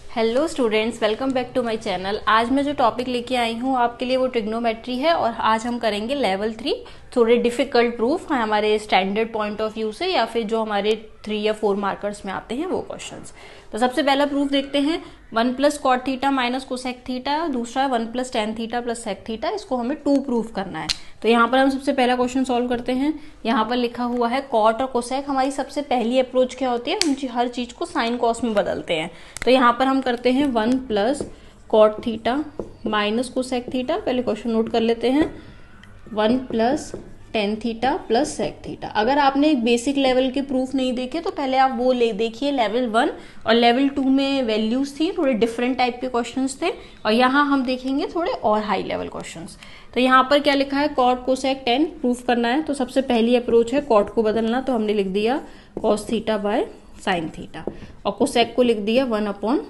Hello students, welcome back to my channel. आज मैं जो टॉपिक लेके आई हूँ आपके लिए वो ट्रिग्नोमेट्री है और आज हम करेंगे लेवल 3 थोड़े डिफिकल्ट प्रूफ हैं हमारे स्टैंडर्ड पॉइंट ऑफ व्यू से या फिर जो हमारे 3 या 4 मार्कर्स में आते हैं वो क्वेश्चंस। तो सबसे पहला प्रूफ देखते हैं। 1 plus cot theta minus cosec theta, दूसरा है 1 plus tan theta plus sec theta. इसको हमें 2 प्रूफ करना है। तो यहाँ पर हम सबसे पहला क्वेश्चन सॉल्व करते हैं। यहाँ पर लिखा हुआ है कॉट और कोसेक। हमारी सबसे पहली अप्रोच क्या होती है, हम हर चीज को साइन कॉस में बदलते हैं। तो यहाँ पर हम करते हैं 1 plus cot theta minus cosec theta. पहले क्वेश्चन नोट कर लेते हैं। 1 plus tan theta plus sec theta. अगर आपने बेसिक लेवल के प्रूफ नहीं देखे तो पहले आप वो देखिए। लेवल 1 और लेवल 2 में वैल्यूज थी, थोड़े डिफरेंट टाइप के क्वेश्चंस थे और यहाँ हम देखेंगे थोड़े और हाई लेवल क्वेश्चंस। तो यहाँ पर क्या लिखा है, कॉट कोसेक टेन प्रूफ करना है। तो सबसे पहली अप्रोच है कॉट को बदलना, तो हमने लिख दिया cos theta by sine theta और कोसेक को लिख दिया 1 अपॉन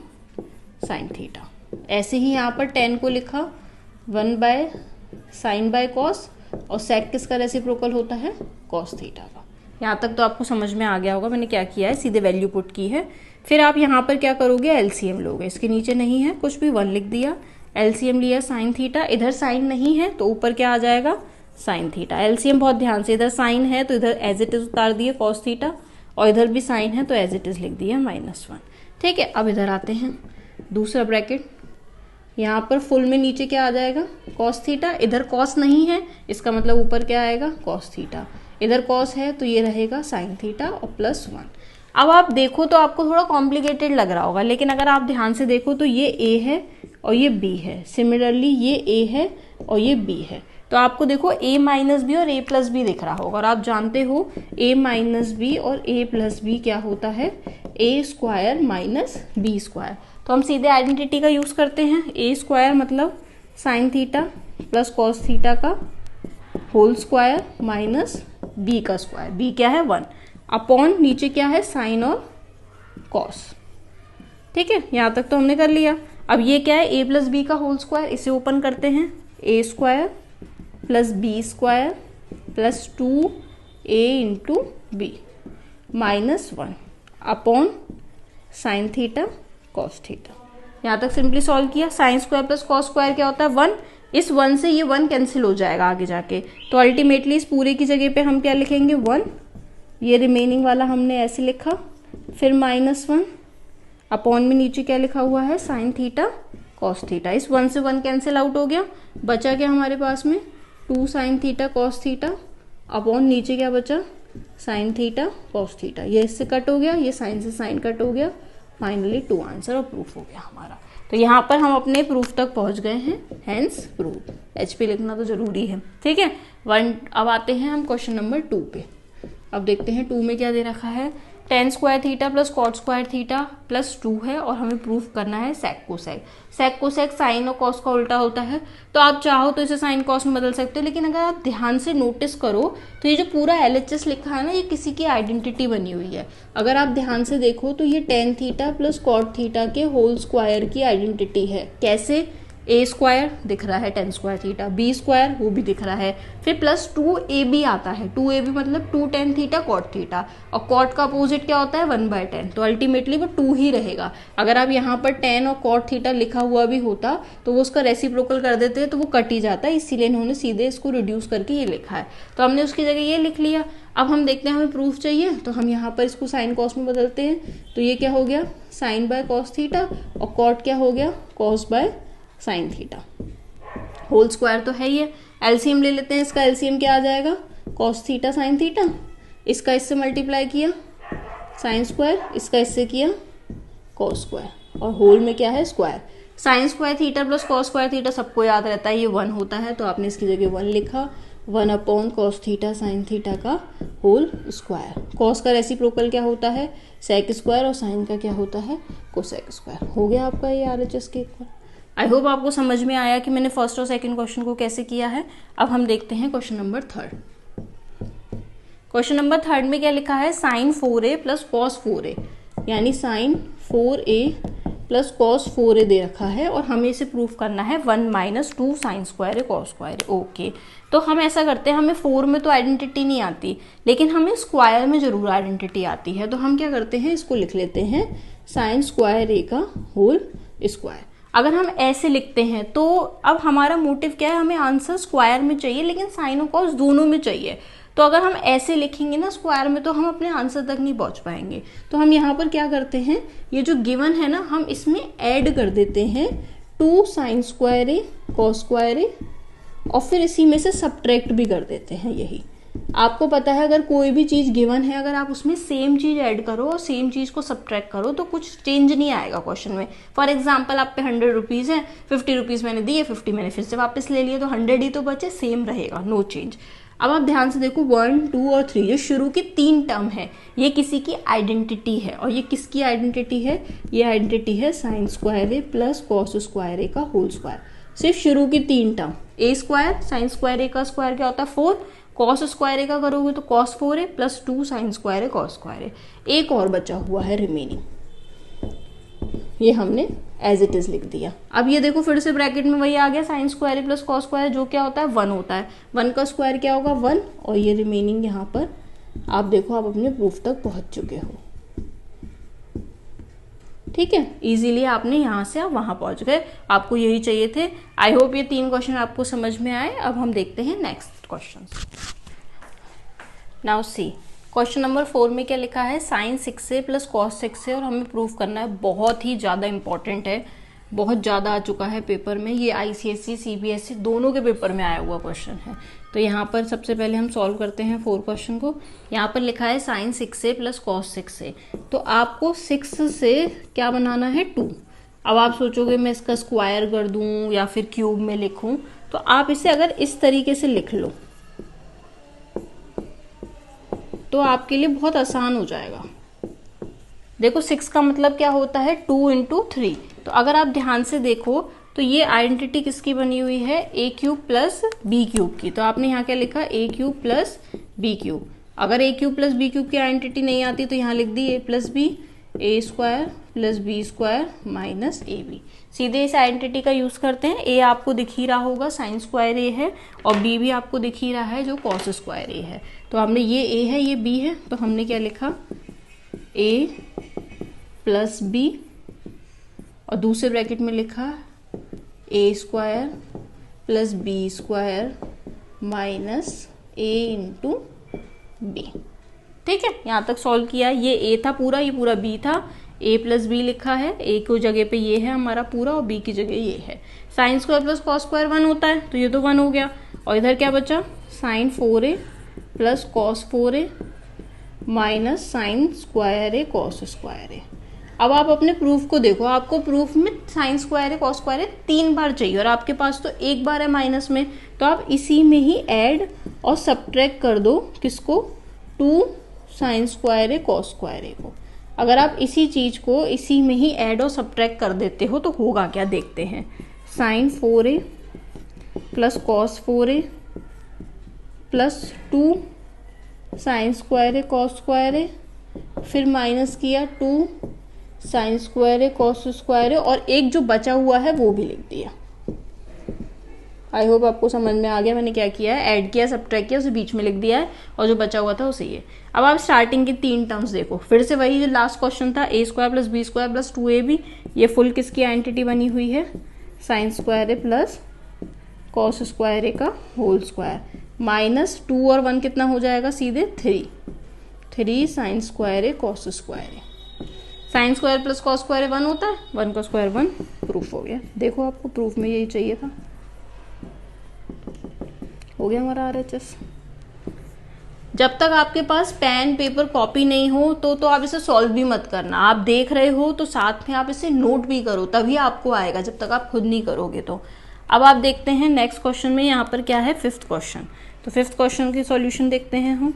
साइन थीटा। ऐसे ही यहाँ पर टेन को लिखा 1 बाय साइन बाय कॉस और सेक किसका रेसिप्रोकल होता है, कॉस थीटा का। यहाँ तक तो आपको समझ में आ गया होगा मैंने क्या किया है, सीधे वैल्यू पुट की है। फिर आप यहाँ पर क्या करोगे, एलसीएम लोगे। इसके नीचे नहीं है कुछ भी, 1 लिख दिया। एलसीएम लिया साइन थीटा, इधर साइन नहीं है तो ऊपर क्या आ जाएगा, साइन थीटा। एलसीएम बहुत ध्यान से, इधर साइन है तो इधर एज इट इज उतार दिए कॉस थीटा और इधर भी साइन है तो एज इट इज लिख दिया -1। ठीक है, अब इधर आते हैं दूसरा ब्रैकेट। यहाँ पर फुल में नीचे क्या आ जाएगा, कॉस थीटा। इधर कॉस नहीं है, इसका मतलब ऊपर क्या आएगा, कॉस थीटा। इधर कॉस है तो ये रहेगा साइन थीटा और +1। अब आप देखो तो आपको थोड़ा कॉम्प्लिकेटेड लग रहा होगा, लेकिन अगर आप ध्यान से देखो तो ये ए है और ये बी है। सिमिलरली ये ए है और ये बी है। तो आपको देखो a माइनस बी और a प्लस बी दिख रहा होगा और आप जानते हो a माइनस बी और a प्लस बी क्या होता है, a square minus b square. तो हम सीधे आइडेंटिटी का यूज करते हैं। a स्क्वायर मतलब sine theta plus cos theta का होल स्क्वायर माइनस b का स्क्वायर। b क्या है 1 अपॉन नीचे क्या है, साइन और कॉस। ठीक है, यहाँ तक तो हमने कर लिया। अब ये क्या है, a प्लस बी का होल स्क्वायर, इसे ओपन करते हैं। a square plus b square plus 2a into b -1 upon sine theta cos theta. यहाँ तक सिंपली सॉल्व किया। Sine square plus cos square क्या होता है, 1। इस 1 से ये 1 कैंसिल हो जाएगा आगे जाके, तो अल्टीमेटली इस पूरे की जगह पे हम क्या लिखेंगे, 1। ये रिमेनिंग वाला हमने ऐसे लिखा, फिर -1 अपॉन में नीचे क्या लिखा हुआ है, साइन थीटा कॉस थीटा। इस 1 से 1 कैंसिल आउट हो गया, बचा क्या हमारे पास में, 2 sine theta cos theta upon नीचे क्या बचा, साइन थीटा कॉस थीटा। ये इससे कट हो गया, ये साइन से साइन कट हो गया। फाइनली 2 आंसर और प्रूफ हो गया हमारा। तो यहाँ पर हम अपने प्रूफ तक पहुंच गए हैं, हेंस प्रूफ। HP लिखना तो जरूरी है। ठीक है, 1। अब आते हैं हम क्वेश्चन नंबर 2 पे। अब देखते हैं 2 में क्या दे रखा है। Tan square theta plus cot square theta +2 है और हमें प्रूफ करना है sec cosec. Sec cosec sine और कॉस का उल्टा होता है, तो आप चाहो तो इसे साइन कॉस में बदल सकते हो। लेकिन अगर आप ध्यान से नोटिस करो तो ये जो पूरा LHS लिखा है ना, ये किसी की आइडेंटिटी बनी हुई है। अगर आप ध्यान से देखो तो ये tan theta plus cot theta के होल स्क्वायर की आइडेंटिटी है। कैसे, a स्क्वायर दिख रहा है tan square theta, b square वो भी दिख रहा है, फिर +2ab आता है। 2ab मतलब 2 टेन थीटा कॉट थीटा और कॉट का अपोजिट क्या होता है, 1/10। तो अल्टीमेटली वो 2 ही रहेगा। अगर आप यहाँ पर टेन और कॉट थीटा लिखा हुआ भी होता तो वो उसका रेसिप्रोकल कर देते तो वो कट ही जाता है, इसीलिए इन्होंने सीधे इसको रिड्यूस करके ये लिखा है। तो हमने उसकी जगह ये लिख लिया। अब हम देखते हैं हमें प्रूफ चाहिए, तो हम यहाँ पर इसको साइन कॉस में बदलते हैं। तो ये क्या हो गया, साइन बाय कॉस थीटा और कॉट क्या हो गया, cos by sine theta. Whole square तो है ही है। एलसीएम ले लेते हैं। इसका एलसीएम क्या आ जाएगा, कॉस थीटा साइन थीटा। इसका इससे मल्टीप्लाई किया साइन स्क्वायर, इसका इससे किया कॉस स्क्वायर और होल में क्या है, square. Sine square theta plus cos square theta सबको याद रहता है, ये 1 होता है। तो आपने इसकी जगह 1 लिखा, 1 upon cos theta sine theta का होल स्क्वायर। कॉस का रेसिप्रोकल क्या होता है, सेक स्क्वायर और साइन का क्या होता है, कोसेक स्क्वायर। हो गया आपका ये RHS के इक्वल। आई होप आपको समझ में आया कि मैंने फर्स्ट और सेकंड क्वेश्चन को कैसे किया है। अब हम देखते हैं क्वेश्चन नंबर 3। क्वेश्चन नंबर 3 में क्या लिखा है, sign 4a plus cos 4a, यानी sign 4a plus cos 4a दे रखा है और हमें इसे प्रूफ करना है 1 minus 2 sine square a cos square A. Okay, तो हम ऐसा करते हैं, हमें 4 में तो आइडेंटिटी नहीं आती, लेकिन हमें स्क्वायर में जरूर आइडेंटिटी आती है। तो हम क्या करते हैं, इसको लिख लेते हैं साइन स्क्वायर ए का होल स्क्वायर। अगर हम ऐसे लिखते हैं तो अब हमारा मोटिव क्या है, हमें आंसर स्क्वायर में चाहिए लेकिन साइन और कॉस दोनों में चाहिए। तो अगर हम ऐसे लिखेंगे ना स्क्वायर में, तो हम अपने आंसर तक नहीं पहुंच पाएंगे। तो हम यहाँ पर क्या करते हैं, ये जो गिवन है ना, हम इसमें ऐड कर देते हैं 2 sine square a cos square a, और फिर इसी में से सब्ट्रैक्ट भी कर देते हैं। यही आपको पता है, अगर कोई भी चीज़ गिवन है, अगर आप उसमें सेम चीज़ ऐड करो और सेम चीज़ को सब्ट्रैक्ट करो तो कुछ चेंज नहीं आएगा क्वेश्चन में। फॉर एग्जाम्पल, आप पे 100 रुपीज़ है, 50 रुपीज़ मैंने दिए, 50 मैंने फिर से वापस ले लिए, तो 100 ही तो बचे, सेम रहेगा, नो चेंज। अब आप ध्यान से देखो, 1, 2 और 3 जो शुरू की 3 टर्म है, ये किसी की आइडेंटिटी है। और ये किसकी आइडेंटिटी है, ये आइडेंटिटी है sine square a plus cos square a का होल स्क्वायर। सिर्फ शुरू की 3 term, A square, sine square a का स्क्वायर क्या होता है 4, कॉस स्क्वायर ए का करोगे तो cos 4 A plus 2 sine square a cos square ए। एक और बचा हुआ है रिमेनिंग, ये हमने एज इट इज लिख दिया। अब ये देखो फिर से ब्रैकेट में वही आ गया sign square a plus cos square, जो क्या होता है 1 होता है। 1 का स्क्वायर क्या होगा 1, और ये रिमेनिंग यहाँ पर आप देखो, आप अपने प्रूफ तक पहुंच चुके हो। ठीक है, इजीली आपने यहाँ से आप वहां पहुंच गए, आपको यही चाहिए थे। आई होप ये 3 क्वेश्चन आपको समझ में आए। अब हम देखते हैं next question. Now see question number 4 में क्या लिखा है, sign 6a plus cos 6a, और हमें प्रूफ करना है। बहुत ही ज़्यादा इंपॉर्टेंट है, बहुत ज़्यादा आ चुका है पेपर में, ये ICSE CBSE दोनों के पेपर में आया हुआ क्वेश्चन है। तो यहाँ पर सबसे पहले हम सॉल्व करते हैं 4 क्वेश्चन को। यहाँ पर लिखा है sign 6a plus cos 6a, तो आपको 6 से क्या बनाना है 2। अब आप सोचोगे मैं इसका स्क्वायर कर दूँ या फिर क्यूब में लिखूँ, तो आप इसे अगर इस तरीके से लिख लो तो आपके लिए बहुत आसान हो जाएगा। देखो 6 का मतलब क्या होता है 2 इंटू 3। तो अगर आप ध्यान से देखो तो ये आइडेंटिटी किसकी बनी हुई है, a cube plus b cube की। तो आपने यहाँ क्या लिखा, a cube plus b cube. अगर a cube plus b cube की आइडेंटिटी नहीं आती तो यहाँ लिख दी a plus b, a square plus b square minus a b. सीधे इस आइडेंटिटी का यूज करते हैं। ए आपको दिख ही रहा होगा साइन स्क्वायर ए है, और बी भी आपको दिख ही रहा है जो कॉस स्क्वायर ए है। तो हमने ये ए है ये बी है, तो हमने क्या लिखा ए प्लस बी, और दूसरे ब्रैकेट में लिखा a square plus b square minus a into b. ठीक है, यहाँ तक सॉल्व किया। ये ए था पूरा, ये पूरा बी था, ए प्लस बी लिखा है, ए की जगह पे ये है हमारा पूरा और बी की जगह ये है। Sine square plus cos square 1 होता है, तो ये तो 1 हो गया। और इधर क्या बचा, sine 4a plus cos 4a minus sine square a cos square a. अब आप अपने प्रूफ को देखो, आपको प्रूफ में sine square a cos square a 3 बार चाहिए और आपके पास तो 1 बार है माइनस में, तो आप इसी में ही ऐड और सब्ट्रैक्ट कर दो किसको, 2 sine square a cos square ए को। अगर आप इसी चीज को इसी में ही ऐड और सब्ट्रैक्ट कर देते हो तो होगा क्या, देखते हैं। Sine 4a plus cos 4a plus 2 sine square a cos square a, फिर माइनस किया 2 sine square a cos square a, और एक जो बचा हुआ है वो भी लिख दिया। आई होप आपको समझ में आ गया मैंने क्या किया है, ऐड किया सब्ट्रैक्ट किया, उसे बीच में लिख दिया है, और जो बचा हुआ था उसे ये। अब आप स्टार्टिंग की 3 टर्म्स देखो, फिर से वही जो लास्ट क्वेश्चन था, a square plus b square plus 2ab, ये फुल किसकी आइडेंटिटी बनी हुई है, sine square a plus cos square a का होल स्क्वायर, माइनस 2 और 1 कितना हो जाएगा, सीधे 3 sine square a cos square a. Sine square plus cos square 1 होता है, 1 का स्क्वायर 1, प्रूफ हो गया। देखो आपको प्रूफ में यही चाहिए था, हो गया हमारा RHS। जब तक आपके पास पेन पेपर कॉपी नहीं हो तो आप इसे सॉल्व भी मत करना। आप देख रहे हो तो साथ में आप इसे नोट भी करो, तभी आपको आएगा, जब तक आप खुद नहीं करोगे तो। अब आप देखते हैं नेक्स्ट क्वेश्चन में, यहाँ पर क्या है 5th क्वेश्चन। तो 5th क्वेश्चन की सॉल्यूशन देखते हैं हम।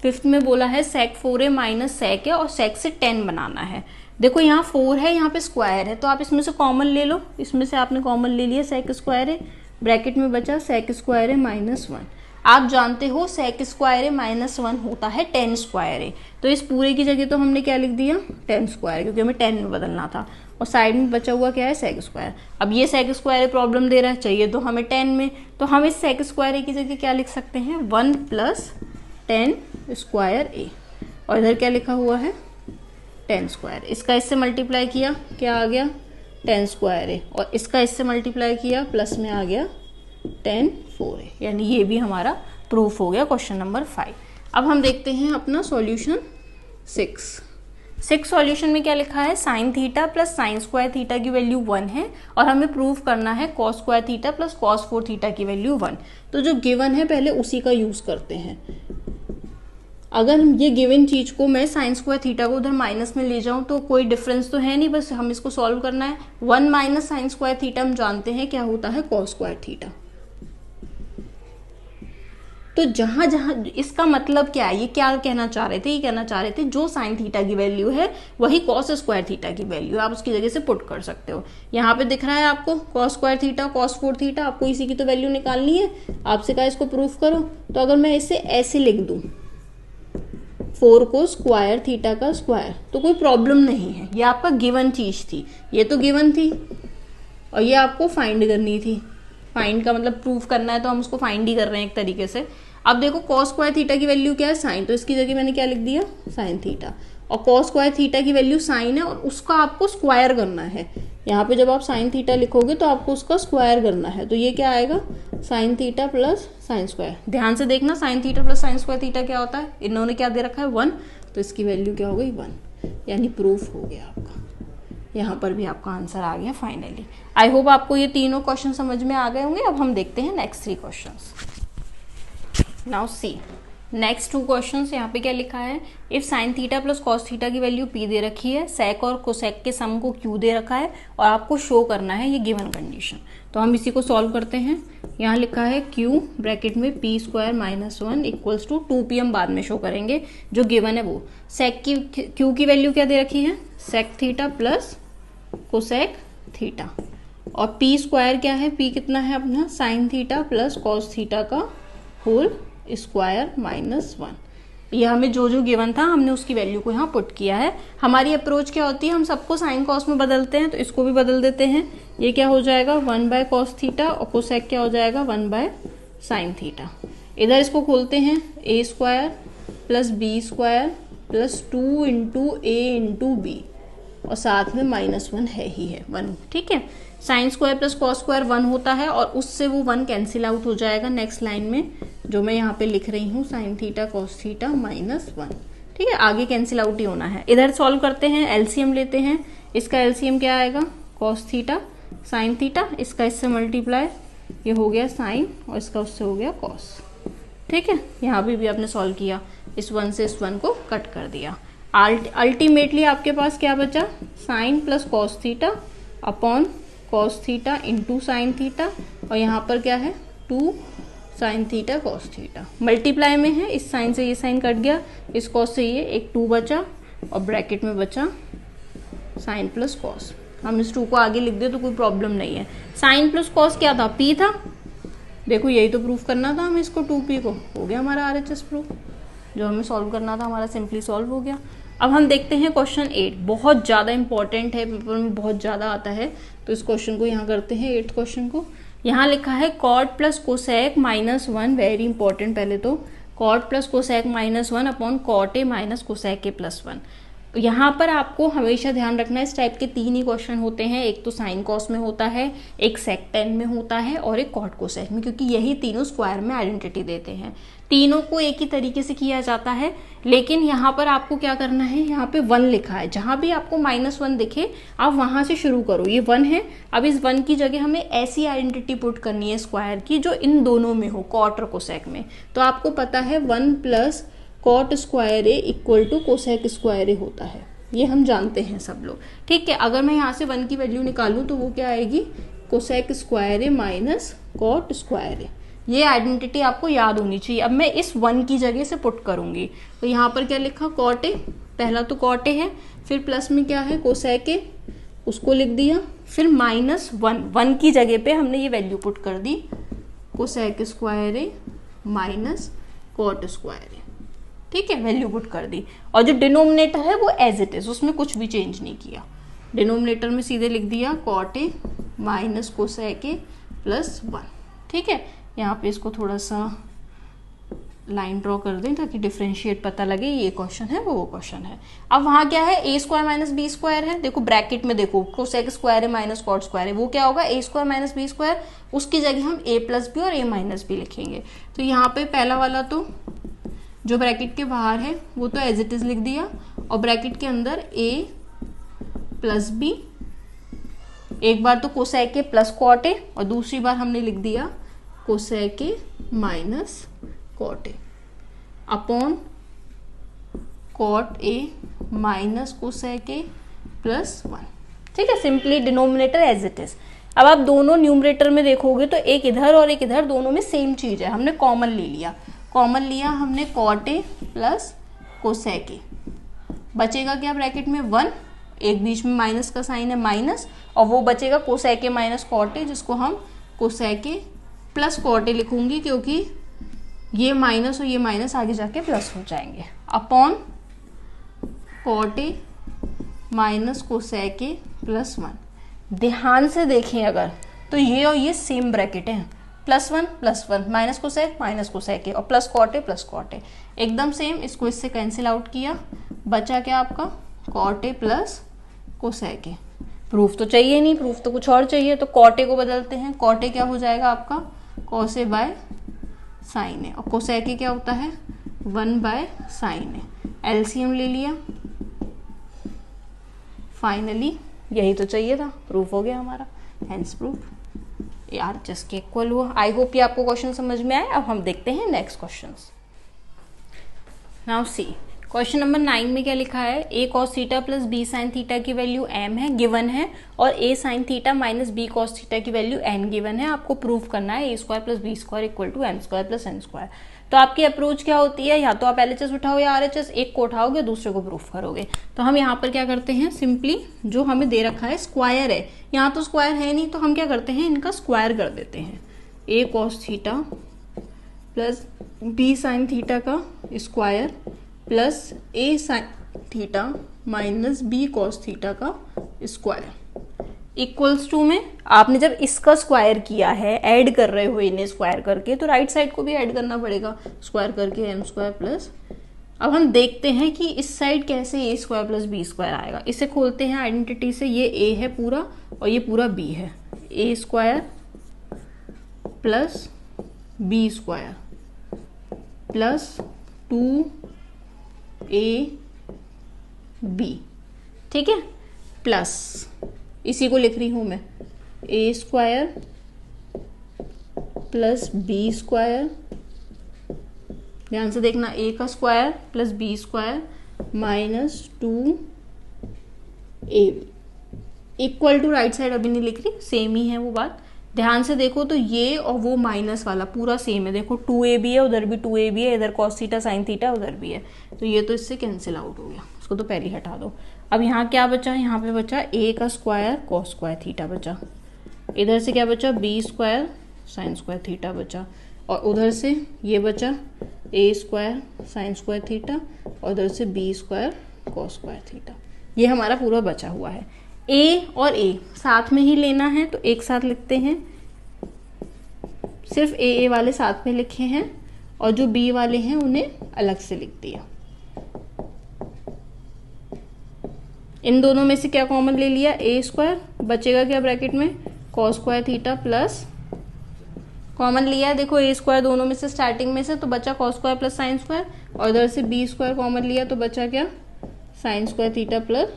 5th में बोला है sec 4a माइनस sec है और sec से 10 बनाना है। देखो यहाँ 4 है, यहाँ पे स्क्वायर है, तो आप इसमें से कॉमन ले लो। इसमें से आपने कॉमन ले लिया sec स्क्वायर है, ब्रैकेट में बचा sec स्क्वायर है माइनस 1। आप जानते हो sec स्क्वायर है माइनस 1 होता है 10 स्क्वायर है, तो इस पूरे की जगह तो हमने क्या लिख दिया 10 स्क्वायर, क्योंकि हमें 10 में बदलना था। और साइड में बचा हुआ क्या है सेक स्क्वायर। अब ये सेक स्क्वायर प्रॉब्लम दे रहा है, चाहिए तो हमें 10 में, तो हम इस सेक स्क्वायर ए की जगह क्या लिख सकते हैं 1 + 10 स्क्वायर ए, और इधर क्या लिखा हुआ है 10 स्क्वायर। इसका इससे मल्टीप्लाई किया क्या आ गया 10 स्क्वायर ए, और इसका इससे मल्टीप्लाई किया प्लस में आ गया 10 4a, यानी ये भी हमारा प्रूफ हो गया क्वेश्चन नंबर 5। अब हम देखते हैं अपना सॉल्यूशन 6 सॉल्यूशन में क्या लिखा है sign theta plus sign square theta की वैल्यू 1 है, और हमें प्रूव करना है cos square theta plus cos 4 theta की वैल्यू 1। तो जो गिवन है पहले उसी का यूज करते हैं। अगर ये गिवन चीज को मैं साइन स्क्वायर थीटा को उधर माइनस में ले जाऊं तो कोई डिफरेंस तो है नहीं, बस हम इसको सॉल्व करना है। 1 माइनस साइन स्क्वायर थीटा हम जानते हैं क्या होता है कॉस स्क्वायर थीटा। तो जहां जहां इसका मतलब क्या है, ये क्या कहना चाह रहे थे, ये कहना चाह रहे थे जो साइन थीटा की वैल्यू है वही कॉस स्क्वायर थीटा की वैल्यू आप उसकी जगह से पुट कर सकते हो। यहाँ पे दिख रहा है आपको cos square theta cos 4 theta, आपको इसी की तो वैल्यू निकालनी है। आपसे कहा इसको प्रूफ करो, तो अगर मैं इसे ऐसे लिख दूं 4 को स्क्वायर थीटा का स्क्वायर, तो कोई प्रॉब्लम नहीं है। ये आपका गिवन चीज थी, ये तो गिवन थी, और ये आपको फाइंड करनी थी। फाइंड का मतलब प्रूफ करना है, तो हम उसको फाइंड ही कर रहे हैं एक तरीके से। अब देखो कॉस स्क्वायर थीटा की वैल्यू क्या है साइन, तो इसकी जगह मैंने क्या लिख दिया साइन थीटा, और कॉस स्क्वायर थीटा की वैल्यू साइन है और उसका आपको स्क्वायर करना है। यहाँ पे जब आप साइन थीटा लिखोगे तो आपको उसका स्क्वायर करना है, तो ये क्या आएगा sign theta plus sine square. ध्यान से देखना sign theta plus sign square theta क्या होता है, इन्होंने क्या दे रखा है 1, तो इसकी वैल्यू क्या हो गई 1, यानी प्रूफ हो गया आपका। यहाँ पर भी आपका आंसर आ गया फाइनली। आई होप आपको ये तीनों क्वेश्चन समझ में आ गए होंगे। अब हम देखते हैं नेक्स्ट 3 क्वेश्चंस। नाउ सी नेक्स्ट 2 क्वेश्चंस। यहाँ पे क्या लिखा है if sign theta plus cos theta की वैल्यू p दे रखी है, सेक और कोसेक के सम को q दे रखा है, और आपको शो करना है ये गिवन कंडीशन। तो हम इसी को सॉल्व करते हैं। यहाँ लिखा है q ब्रैकेट में p square minus 1 equals to 2p, हम बाद में शो करेंगे। जो गिवन है वो सेक की q की वैल्यू क्या दे रखी है sec theta plus cosec theta, और p स्क्वायर क्या है, p कितना है अपना sine theta plus cos theta का होल स्क्वायर माइनस 1। ये हमें जो जो गिवन था हमने उसकी वैल्यू को यहाँ पुट किया है। हमारी अप्रोच क्या होती है, हम सबको साइन कॉस में बदलते हैं, तो इसको भी बदल देते हैं। ये क्या हो जाएगा 1 कॉस थीटा, और कोसेक क्या हो जाएगा 1 साइन थीटा। इधर इसको खोलते हैं a square plus b square plus 2 into a into b, और साथ में -1 है ही है 1, ठीक है। Sine square plus cos square 1 होता है, और उससे वो 1 कैंसिल आउट हो जाएगा नेक्स्ट लाइन में, जो मैं यहाँ पे लिख रही हूँ साइन थीटा कॉस थीटा -1, ठीक है। आगे कैंसिल आउट ही होना है। इधर सॉल्व करते हैं, एलसीएम लेते हैं। इसका एलसीएम क्या आएगा कॉस थीटा साइन थीटा, इसका इससे मल्टीप्लाई, ये हो गया साइन, और इसका उससे हो गया कॉस, ठीक है। यहाँ भी आपने सॉल्व किया, इस 1 से इस 1 को कट कर दिया। अल्टीमेटली आपके पास क्या बचा sine plus cos theta upon cos theta into sine theta, और यहाँ पर क्या है 2 sine theta cos theta. Multiply में है, इस साइन से ये साइन कट गया, इस कॉस से ये एक 2 बचा, और ब्रैकेट में बचा साइन प्लस कॉस। हम इस 2 को आगे लिख दे तो कोई प्रॉब्लम नहीं है। साइन प्लस कॉस क्या था p था, देखो यही तो प्रूफ करना था हमें, इसको 2p को, हो गया हमारा RHS प्रूफ। जो हमें सॉल्व करना था हमारा सिंपली सॉल्व हो गया। अब हम देखते हैं क्वेश्चन 8, बहुत ज़्यादा इंपॉर्टेंट है, पेपर में बहुत ज़्यादा आता है, तो इस क्वेश्चन को यहाँ करते हैं 8th क्वेश्चन को। यहाँ लिखा है cot plus cosec -1, very important. पहले तो cot plus cosec -1 upon cot a minus cosec a plus 1। यहाँ पर आपको हमेशा ध्यान रखना है, इस टाइप के 3 ही क्वेश्चन होते हैं, एक तो साइन कॉस में होता है, एक सेक टेन में होता है, और एक कॉट कोसेक में, क्योंकि यही तीनों स्क्वायर में आइडेंटिटी देते हैं। तीनों को एक ही तरीके से किया जाता है, लेकिन यहाँ पर आपको क्या करना है, यहाँ पे 1 लिखा है, जहाँ भी आपको -1 दिखे आप वहां से शुरू करो। ये 1 है, अब इस 1 की जगह हमें ऐसी आइडेंटिटी पुट करनी है स्क्वायर की जो इन दोनों में हो, कॉट और कोसेक में। तो आपको पता है 1 plus cot square a equal to cosec square a होता है, ये हम जानते हैं सब लोग, ठीक है। अगर मैं यहाँ से 1 की वैल्यू निकालूं तो वो क्या आएगी कोसेक स्क्वायर ए माइनस कॉट स्क्वायर ए। ये आइडेंटिटी आपको याद होनी चाहिए। अब मैं इस 1 की जगह से पुट करूंगी, तो यहाँ पर क्या लिखा कॉट ए, पहला तो कॉट ए है, फिर प्लस में क्या है कोसेक ए, उसको लिख दिया, फिर -1 की जगह पे हमने ये वैल्यू पुट कर दी कोसेक स्क्वायर ए माइनस कॉट स्क्वायर ए, ठीक है, वैल्यू पुट कर दी। और जो डिनोमिनेटर है वो एज इट इज, उसमें कुछ भी चेंज नहीं किया, डिनोमिनेटर में सीधे लिख दिया cot a minus cosec a plus 1। ठीक है, यहाँ पे इसको थोड़ा सा लाइन ड्रॉ कर दें ताकि डिफरेंशिएट पता लगे, ये क्वेश्चन है वो क्वेश्चन है। अब वहां क्या है, a square minus b square है, देखो ब्रैकेट में देखो कोसेक स्क्वायर है माइनस कॉट स्क्वायर है, वो क्या होगा ए स्क्वायर माइनस बी स्क्वायर, उसकी जगह हम ए प्लस बी और ए माइनस बी लिखेंगे। तो यहाँ पे पहला वाला तो जो ब्रैकेट के बाहर है वो तो एज इट इज लिख दिया, और ब्रैकेट के अंदर ए प्लस बी, एक बार तो cosec a plus cot a और दूसरी बार हमने लिख दिया cosec a minus cot a upon cot a minus cosec a plus 1। ठीक है, simply denominator as it is. अब आप दोनों न्यूमरेटर में देखोगे तो एक इधर और एक इधर, दोनों में सेम चीज है, हमने कॉमन ले लिया। कॉमन लिया हमने cot a plus cosec a, बचेगा क्या ब्रैकेट में 1, एक बीच में माइनस का साइन है माइनस, और वो बचेगा cosec a minus cot a, जिसको हम cosec a plus cot a लिखूंगी क्योंकि ये माइनस और ये माइनस आगे जाके प्लस हो जाएंगे, upon cot a minus cosec a plus 1। ध्यान से देखें अगर तो ये और ये सेम ब्रैकेट है, plus one minus cosec a और प्लस कॉट ए एकदम सेम। इसको इससे कैंसिल आउट किया, बचा क्या आपका cot a plus cosec a. Proof तो चाहिए नहीं, प्रूफ तो कुछ और चाहिए, तो कॉट ए को बदलते हैं। कॉट ए क्या हो जाएगा आपका कॉस ए बाय साइन ए, और कोसेक ए क्या होता है 1 बाय साइन ए। एलसीएम ले लिया, फाइनली यही तो चाहिए था, प्रूफ हो गया हमारा, हेंस प्रूफ यार जस्ट के इक्वल हुआ। आई होप ये आपको क्वेश्चन समझ में आए। अब हम देखते हैं next questions. Now see question number 9 में क्या लिखा है, a cos theta plus b sine theta की वैल्यू m है गिवन है, और a sine theta minus b cos theta की वैल्यू n गिवन है। आपको प्रूफ करना है a square plus b square equal to m square plus n square. तो आपकी अप्रोच क्या होती है, या तो आप LHS उठाओ या RHS, एक को उठाओगे दूसरे को प्रूफ करोगे। तो हम यहाँ पर क्या करते हैं, सिंपली जो हमें दे रखा है स्क्वायर है, यहाँ तो स्क्वायर है नहीं, तो हम क्या करते हैं इनका स्क्वायर कर देते हैं। A cos theta plus b sine theta का square plus a sine theta minus b cos theta का स्क्वायर इक्वल्स टू में आपने जब इसका स्क्वायर किया है, ऐड कर रहे हो इन्हें स्क्वायर करके, तो राइट साइड को भी ऐड करना पड़ेगा स्क्वायर करके एम स्क्वायर प्लस। अब हम देखते हैं कि इस साइड कैसे ए स्क्वायर प्लस बी स्क्वायर आएगा। इसे खोलते हैं आइडेंटिटी से, ये ए है पूरा और ये पूरा बी है। A square plus b square plus 2ab, ठीक है, प्लस इसी को लिख रही हूं मैं a square plus b square, ध्यान से देखना, ए का square plus b square minus 2ab equal to, right side अभी नहीं लिख रही, सेम ही है वो बात। ध्यान से देखो तो ये और वो माइनस वाला पूरा सेम है, देखो 2ab है, उधर भी 2ab है, इधर कॉस थीटा साइन थीटा उधर भी है, तो ये तो इससे कैंसिल आउट हो गया, उसको तो पहले ही हटा दो। अब यहाँ क्या बचा, यहाँ पे बचा ए का स्क्वायर कॉस स्क्वायर थीटा बचा, इधर से क्या बचा b square sine square theta बचा, और उधर से ये बचा a square sine square theta और उधर से b square cos square theta. ये हमारा पूरा बचा हुआ है। ए और ए साथ में ही लेना है तो एक साथ लिखते हैं, सिर्फ ए वाले साथ में लिखे हैं और जो बी वाले हैं उन्हें अलग से लिख दिया। इन दोनों में से क्या कॉमन ले लिया, ए स्क्वायर, बचेगा क्या ब्रैकेट में cos square theta plus, common लिया है देखो ए स्क्वायर दोनों में से स्टार्टिंग में से, तो बचा cos square plus sine square, और इधर से बी स्क्वायर कॉमन लिया तो बचा क्या sine square theta plus,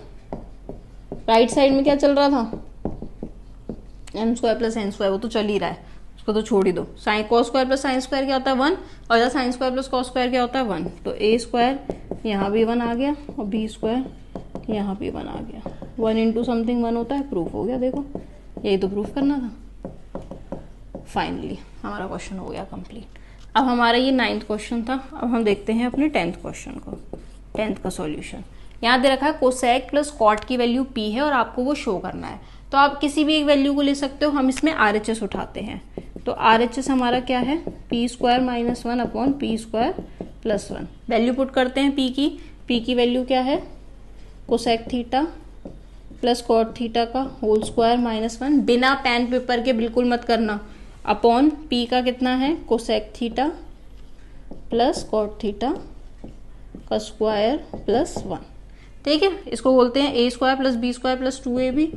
right side में क्या चल रहा था m square plus n square, वो तो चल ही रहा है, उसको तो छोड़ ही दो। Sine cos square plus sine square क्या होता है 1, और इधर sign square plus cos square क्या होता है 1, तो ए स्क्वायर यहाँ भी 1 आ गया और बी स्क्वायर यहाँ भी 1 आ गया, 1 इंटू समथिंग 1 होता है, प्रूफ हो गया। देखो यही तो प्रूफ करना था। फाइनली हमारा क्वेश्चन हो गया कंप्लीट। अब हमारा ये 9th क्वेश्चन था, अब हम देखते हैं अपने 10th क्वेश्चन को, 10th का सॉल्यूशन। यहाँ दे रखा है कोसेक प्लस कॉट की वैल्यू p है और आपको वो शो करना है, तो आप किसी भी एक वैल्यू को ले सकते हो। हम इसमें RHS उठाते हैं, तो RHS हमारा क्या है p square minus 1 upon p square plus 1। Value put करते हैं p की वैल्यू क्या है cosec theta plus cot theta का होल स्क्वायर माइनस 1, बिना पेन पेपर के बिल्कुल मत करना, अपॉन पी का कितना है cosec theta plus cot theta का स्क्वायर प्लस 1। ठीक है, इसको बोलते हैं a square plus b square plus 2ab,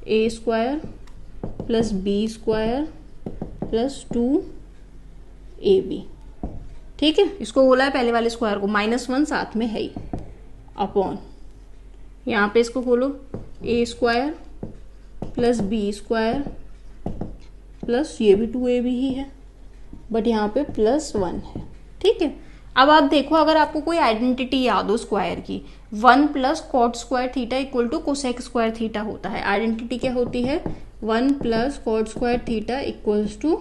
a square plus b square plus 2ab। ठीक है, इसको बोला है पहले वाले स्क्वायर को, -1 साथ में है ही, अपॉन यहाँ पे इसको खोलो a square plus b square plus ये भी 2ab ही है, बट यहाँ पे +1 है। ठीक है, अब आप देखो, अगर आपको कोई आइडेंटिटी याद हो स्क्वायर की, 1 plus cot square theta equal to cosec square theta होता है। आइडेंटिटी क्या होती है, 1 plus cot square theta equals to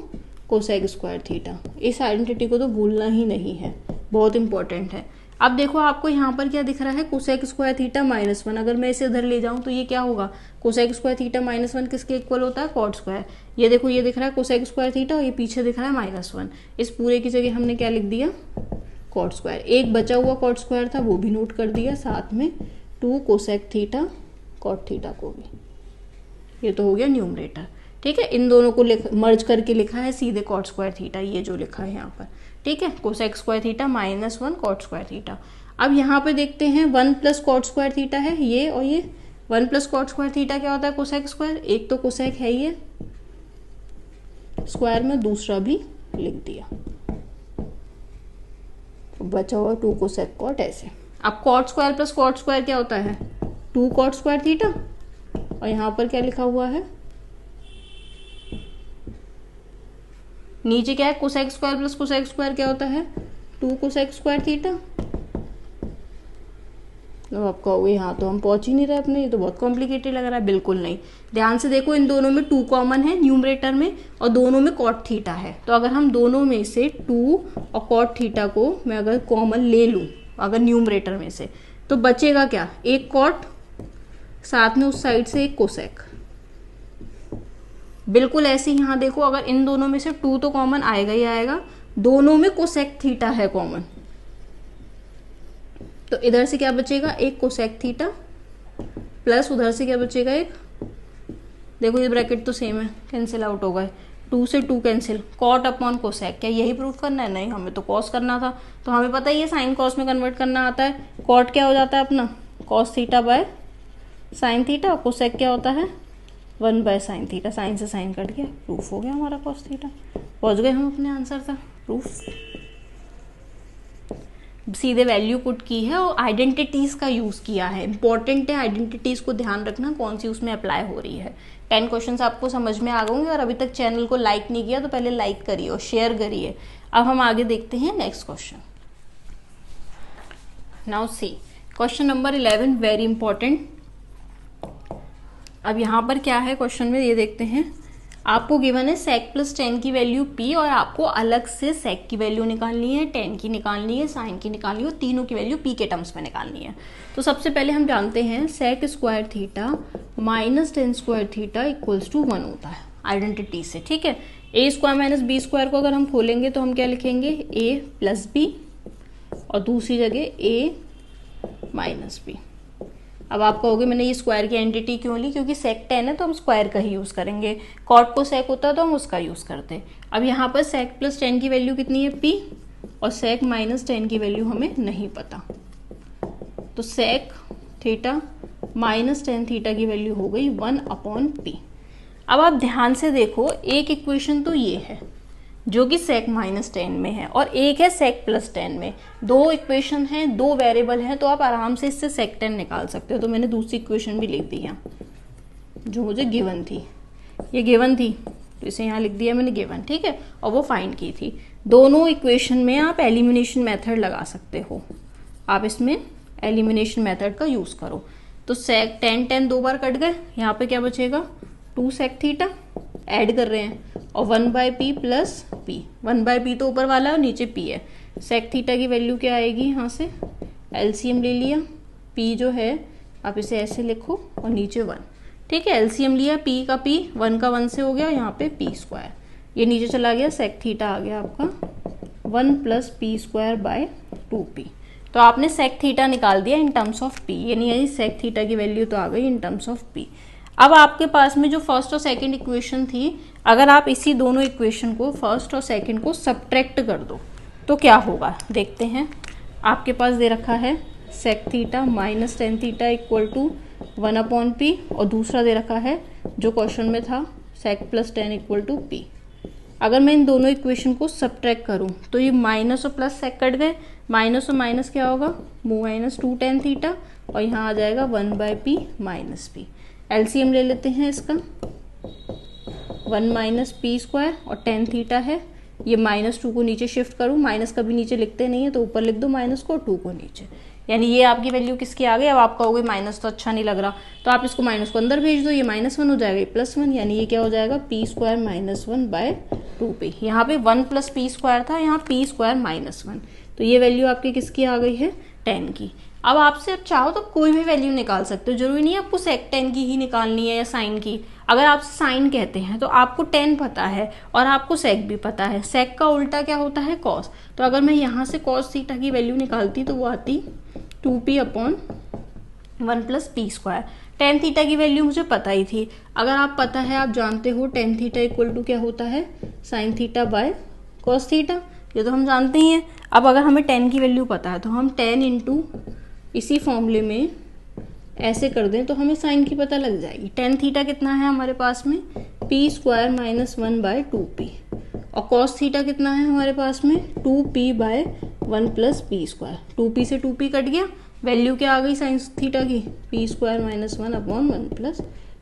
cosec square theta. इस आइडेंटिटी को तो भूलना ही नहीं है, बहुत इंपॉर्टेंट है। अब देखो आपको यहाँ पर क्या दिख रहा है, कोसेक स्क्वायर थीटा -1। अगर मैं इसे इधर ले जाऊँ तो ये क्या होगा, कोसेक स्क्वायर थीटा -1 किसके इक्वल होता है, कॉट स्क्वायर। ये देखो ये दिख रहा है कोसेक स्क्वायर थीटा और ये पीछे दिख रहा है -1। इस पूरे की जगह हमने क्या लिख दिया, कॉट स्क्वायर। एक बचा हुआ कॉट स्क्वायर था वो भी नोट कर दिया, साथ में 2 कोसेक थीटा कॉट थीटा को भी। ये तो हो गया न्यूमरेटर। ठीक है, इन दोनों को मर्ज करके लिखा है सीधे कॉट स्क्वायर थीटा, ये जो लिखा है यहाँ पर। ठीक है, cosec square theta -1 cot square theta. अब यहाँ पे देखते हैं 1 प्लस कॉट स्क्वायर थीटा है ये, और ये 1 प्लस कॉट स्क्वायर थीटा क्या होता है, कोसेक स्क्वायर। एक तो कोसेक है ये स्क्वायर में, दूसरा भी लिख दिया, बचा हुआ 2 कोसेक कॉट ऐसे। अब cot square plus cot square क्या होता है, 2 कॉट स्क्वायर थीटा, और यहाँ पर क्या लिखा हुआ है, नीचे क्या है, cosec square plus cosec square क्या होता है, 2 कोसेक स्क्वायर थीटा। तो आप कहोगे यहाँ तो हम पहुंच ही नहीं रहे अपने, ये तो बहुत कॉम्प्लिकेटेड लग रहा है। बिल्कुल नहीं, ध्यान से देखो, इन दोनों में 2 कॉमन है न्यूमरेटर में, और दोनों में कॉट थीटा है। तो अगर हम दोनों में से 2 और कॉट थीटा को मैं अगर कॉमन ले लूँ अगर न्यूमरेटर में से, तो बचेगा क्या, एक कॉट, साथ में उस साइड से एक कोसेक। बिल्कुल ऐसे ही यहाँ देखो, अगर इन दोनों में से 2 तो कॉमन आएगा ही आएगा, दोनों में कोसेक थीटा है कॉमन, तो इधर से क्या बचेगा, एक कोसेक थीटा प्लस उधर से क्या बचेगा, एक, देखो ये ब्रैकेट तो सेम है, कैंसिल आउट हो गए, 2 से 2 कैंसिल, कॉट अपॉन कोसेक। क्या यही प्रूफ करना है, नहीं, हमें तो कॉस करना था। तो हमें पता ही है साइन कॉस में कन्वर्ट करना आता है। कॉट क्या हो जाता है अपना, cos theta by sine theta, cosec क्या होता है, 1 बाय साइन थीटा। साइन से साइन कट गया, प्रूफ हो गया हमारा कॉस थीटा। पहुंच गए हम अपने आंसर तक, प्रूफ। सीधे वैल्यू पुट की है और आइडेंटिटीज का यूज किया है। इंपॉर्टेंट है, आइडेंटिटीज को ध्यान रखना कौन सी उसमें अप्लाई हो रही है। 10 क्वेश्चंस आपको समझ में आ गए होंगे, और अभी तक चैनल को लाइक नहीं किया तो पहले लाइक करिए और शेयर करिए। अब हम आगे देखते हैं next question. Now see question number 11, very important. अब यहाँ पर क्या है क्वेश्चन में, ये देखते हैं। आपको गिवन है सेक प्लस 10 की वैल्यू p, और आपको अलग से सेक की वैल्यू निकालनी है, 10 की निकालनी है, साइन की निकालनी है, तीनों की वैल्यू p के टर्म्स में निकालनी है। तो सबसे पहले हम जानते हैं sec square theta minus 10 square theta equals to 1 होता है आइडेंटिटी से। ठीक है, a square minus b square को अगर हम खोलेंगे तो हम क्या लिखेंगे, a प्लस बी, और दूसरी जगह a माइनस बी। अब आप कहोगे मैंने ये स्क्वायर की एंटिटी क्यों ली, क्योंकि सेक 10 है तो हम स्क्वायर का ही यूज करेंगे। कॉट को सेक होता तो हम उसका यूज करते। अब यहाँ पर सेक प्लस 10 की वैल्यू कितनी है, p, और सेक माइनस 10 की वैल्यू हमें नहीं पता, तो सेक थीटा माइनस 10 थीटा की वैल्यू हो गई 1 अपॉन p। अब आप ध्यान से देखो, एक इक्वेशन तो ये है जो कि सेक माइनस 10 में है, और एक है सेक प्लस 10 में। 2 इक्वेशन है, 2 वेरिएबल हैं, तो आप आराम से इससे सेक 10 निकाल सकते हो। तो मैंने दूसरी इक्वेशन भी लिख दी है जो मुझे गिवन थी, ये गिवन थी तो इसे यहाँ लिख दिया मैंने गिवन। ठीक है, और वो फाइंड की थी। दोनों इक्वेशन में आप एलिमिनेशन मेथड लगा सकते हो, आप इसमें एलिमिनेशन मेथड का यूज करो। तो सेक 10 2 बार कट गए, यहाँ पे क्या बचेगा, 2 सेक थीटा, ऐड कर रहे हैं, और 1 by P plus P. 1 by P तो ऊपर वाला है और नीचे पी है। सेक थीटा की वैल्यू क्या आएगी, यहाँ से एलसीएम ले लिया, पी जो है आप इसे ऐसे लिखो और नीचे 1। ठीक है, एलसीएम लिया, पी का पी, 1 का 1 से हो गया, यहाँ पे पी स्क्वायर, ये नीचे चला गया, सेक थीटा आ गया आपका 1 plus P square by 2p। तो आपने सेक थीटा निकाल दिया इन टर्म्स ऑफ पी, यानी सेक थीटा की वैल्यू तो आ गई इन टर्म्स ऑफ पी। अब आपके पास में जो फर्स्ट और सेकंड इक्वेशन थी, अगर आप इसी दोनों इक्वेशन को फर्स्ट और सेकंड को सब्ट्रैक्ट कर दो तो क्या होगा देखते हैं। आपके पास दे रखा है sec theta minus tan theta equal to 1/p, और दूसरा दे रखा है जो क्वेश्चन में था sec plus tan equal to p. अगर मैं इन दोनों इक्वेशन को सब्ट्रैक्ट करूं तो ये माइनस और प्लस सेक कट गए, माइनस और माइनस क्या होगा, -2 टेन थीटा, और यहाँ आ जाएगा 1/p माइनस पी। एलसीएम ले लेते हैं इसका, 1 माइनस पी स्क्वायर और टेन थीटा है, ये -2 को नीचे शिफ्ट करूँ, माइनस कभी नीचे लिखते नहीं है तो ऊपर लिख दो माइनस को, 2 को नीचे, यानी ये आपकी वैल्यू किसकी आ गई। अब आप कहोगे माइनस तो अच्छा नहीं लग रहा, तो आप इसको माइनस को अंदर भेज दो, ये -1 हो जाएगा, ये +1, यानी ये क्या हो जाएगा पी स्क्वायर -1/2p। यहाँ पे 1 + p स्क्वायर था, यहाँ पी स्क्वायर -1, तो ये वैल्यू आपकी किसकी आ गई है, 10 की। अब आपसे अब चाहो तो कोई भी वैल्यू निकाल सकते हो, जरूरी नहीं है आपको सेक 10 की ही निकालनी है या साइन की। अगर आप साइन कहते हैं तो आपको 10 पता है और आपको सेक भी पता है, सेक का उल्टा क्या होता है, कॉस। तो अगर मैं यहाँ से कॉस थीटा की वैल्यू निकालती तो वो आती 2p/1 + p square. Tan theta की वैल्यू मुझे पता ही थी, अगर आप पता है, आप जानते हो टेन थीटा इक्वल टू क्या होता है, sine theta by cos theta, ये तो हम जानते ही हैं। अब अगर हमें 10 की वैल्यू पता है तो हम 10 इंटू इसी फॉर्मूले में ऐसे कर दें तो हमें साइन की पता लग जाएगी। टेन थीटा कितना है हमारे पास में, पी स्क्वायर -1/2p, और कॉस थीटा कितना है हमारे पास में, 2p/1 + p स्क्वायर। 2p से 2p कट गया, वैल्यू क्या आ गई साइन थीटा की, पी स्क्वायर -1/1 +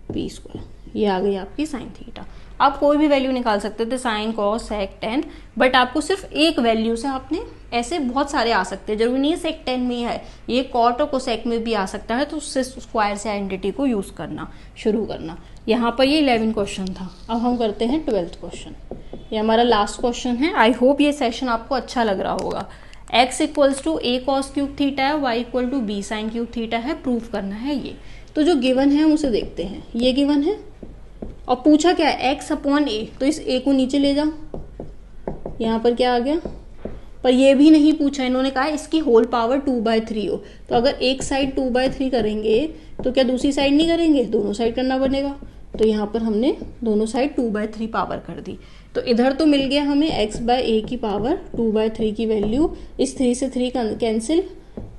p स्क्वायर, ये आ गई आपकी साइन थीटा। आप कोई भी वैल्यू निकाल सकते थे, साइन कॉस सेक 10, बट आपको सिर्फ एक वैल्यू से आपने, ऐसे बहुत सारे आ सकते हैं, जरूरी नहीं है सेक 10 में ही है, ये कॉट और कोसेक में भी आ सकता है, तो उससे स्क्वायर से आइडेंटिटी को यूज करना शुरू करना। यहाँ पर ये 11 क्वेश्चन था। अब हम करते हैं 12th क्वेश्चन, ये हमारा लास्ट क्वेश्चन है। आई होप ये सेशन आपको अच्छा लग रहा होगा। x = a cos cube theta है, y = b sin cube theta है, प्रूफ करना है ये। तो जो गिवन है उसे देखते हैं, ये गिवन है और पूछा क्या है, x/a, तो इस a को नीचे ले जाओ, यहाँ पर क्या आ गया, पर ये भी नहीं पूछा, इन्होंने कहा इसकी होल पावर 2/3 हो। तो अगर एक साइड 2/3 करेंगे तो क्या दूसरी साइड नहीं करेंगे, दोनों साइड करना बनेगा। तो यहाँ पर हमने दोनों साइड 2/3 पावर कर दी, तो इधर तो मिल गया हमें x/a की पावर 2/3 की वैल्यू, इस 3 से 3 कैंसिल,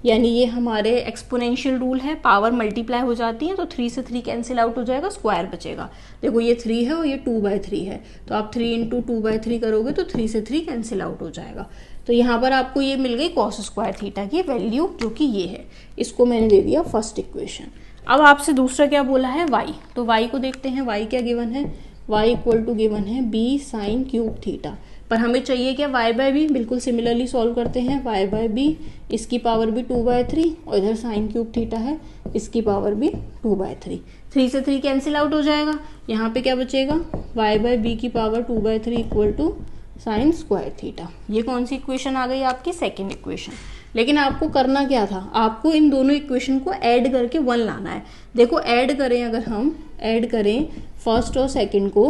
यानी ये हमारे एक्सपोनेंशियल रूल है, पावर मल्टीप्लाई हो जाती है, तो 3 से 3 कैंसिल आउट हो जाएगा, स्क्वायर बचेगा। देखो ये 3 है और ये 2/3 है, तो आप 3 × 2/3 करोगे तो 3 से 3 कैंसिल आउट हो जाएगा। तो यहाँ पर आपको ये मिल गई कॉस स्क्वायर थीटा की वैल्यू, जो कि ये है, इसको मैंने दे दिया फर्स्ट इक्वेशन। अब आपसे दूसरा क्या बोला है, y, तो y को देखते हैं, y क्या गिवन है, y = गिवन है b sin क्यूब थीटा, पर हमें चाहिए क्या, y/b। बिल्कुल सिमिलरली सॉल्व करते हैं, y/b, इसकी पावर भी 2/3 और इधर साइन क्यूब थीटा है, इसकी पावर भी 2/3, 3 से 3 कैंसिल आउट हो जाएगा। यहाँ पे क्या बचेगा, y/b की power 2/3 equal to sine square theta. ये कौन सी इक्वेशन आ गई आपकी, सेकेंड इक्वेशन। लेकिन आपको करना क्या था, आपको इन दोनों इक्वेशन को ऐड करके 1 लाना है। देखो ऐड करें, अगर हम ऐड करें फर्स्ट और सेकंड को,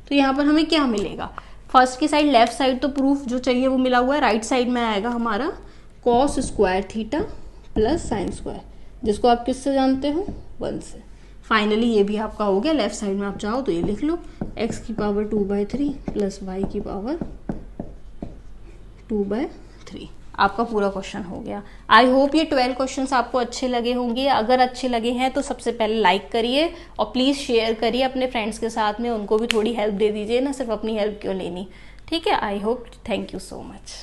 तो यहाँ पर हमें क्या मिलेगा, फर्स्ट की साइड लेफ्ट साइड तो प्रूफ जो चाहिए वो मिला हुआ है, राइट साइड में आएगा हमारा cos square theta plus sine square, जिसको आप किससे जानते हो, 1 से। फाइनली ये भी आपका हो गया, लेफ्ट साइड में आप चाहो तो ये लिख लो, x की पावर 2/3 प्लस y की पावर 2/3, आपका पूरा क्वेश्चन हो गया। आई होप ये 12 क्वेश्चंस आपको अच्छे लगे होंगे। अगर अच्छे लगे हैं तो सबसे पहले लाइक करिए और प्लीज़ शेयर करिए अपने फ्रेंड्स के साथ में, उनको भी थोड़ी हेल्प दे दीजिए ना, सिर्फ अपनी हेल्प क्यों लेनी, ठीक है। I hope, thank you so much.